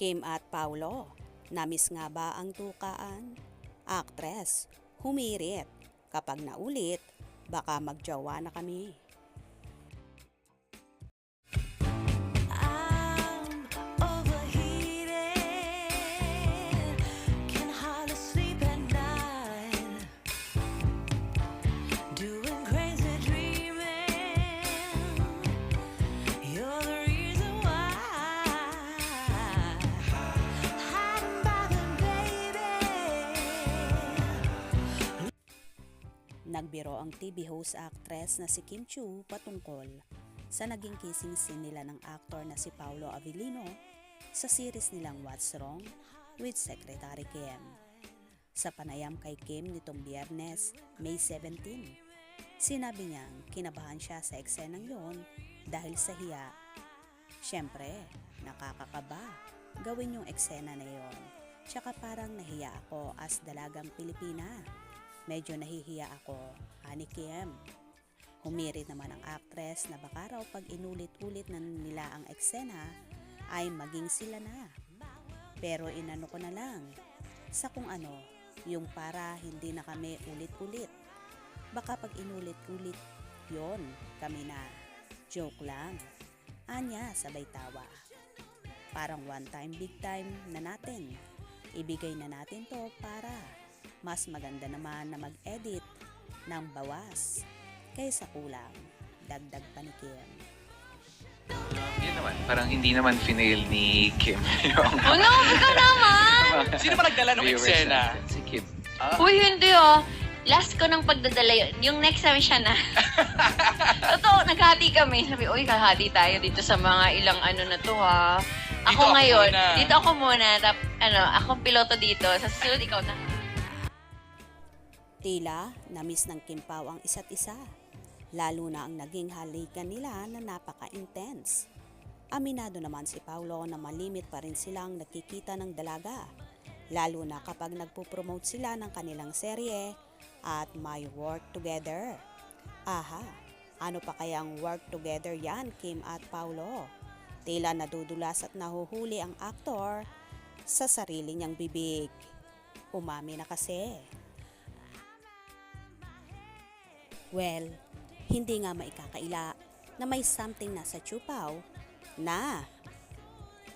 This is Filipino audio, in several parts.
Kim at Paulo, namiss nga ba ang tukaan? Aktres, humirit. Kapag naulit, baka magjowa na kami. Nagbiro ang TV host actress na si Kim Chiu patungkol sa naging kissing scene nila ng actor na si Paolo Avellino sa series nilang What's Wrong with Secretary Kim. Sa panayam kay Kim nitong Biyernes, May 17, sinabi niyang kinabahan siya sa eksenang yon dahil sa hiya. Siyempre, nakakakaba gawin yung eksena na yon. Tsaka parang nahiya ako as dalagang Pilipina. Medyo nahihiya ako, ani Kim. Humirit naman ang actress na baka raw pag inulit-ulit na nila ang eksena ay maging sila na. Pero inano ko na lang sa kung ano, yung para hindi na kami ulit-ulit. Baka pag inulit-ulit yon kami na. Joke lang. Anya, sabay tawa. Parang one time, big time na natin. Ibigay na natin to para mas maganda naman na mag-edit ng bawas kaysa kulang. Dagdag pa ni Kim. Yun naman, parang hindi naman finail ni Kim yung... Oh no, ikaw naman! Sino ba nagdala ng viewers eksena? natin? Si Kim. Uy, hindi oh. Last ko nang pagdadala yun. Yung next time siya na. Totoo, naghati kami. Sabi, uy, kahati tayo dito sa mga ilang ano na to ha. Ako ngayon, dito ako muna. Akong piloto dito. Sa susunod, ikaw na. Tila, namiss ng Kim Pao ang isa't isa. Lalo na ang naging halikan nila na napaka-intense. Aminado naman si Paulo na malimit pa rin silang nakikita ng dalaga. Lalo na kapag nagpo-promote sila ng kanilang serye at may work together. Aha, ano pa kayang work together yan, Kim at Paulo? Tila nadudulas at nahuhuli ang aktor sa sarili niyang bibig. Umami na kasi. Well, hindi nga maikakaila na may something na sa Chupaw na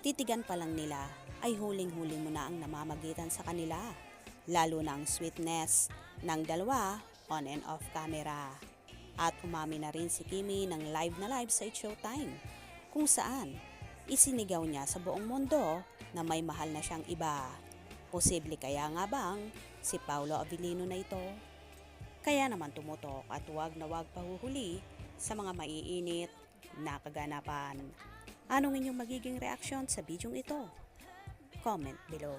titigan pa lang nila ay huling-huling mo na ang namamagitan sa kanila. Lalo na ang sweetness ng dalawa on and off camera. At umami na rin si Kimi ng live na live sa It's Showtime kung saan isinigaw niya sa buong mundo na may mahal na siyang iba. Posible kaya nga bang si Paolo Avellino na ito? Kaya naman tumutok at huwag na huwag pahuhuli sa mga maiinit na kaganapan. Anong inyong magiging reaksyon sa bidyong ito? Comment below.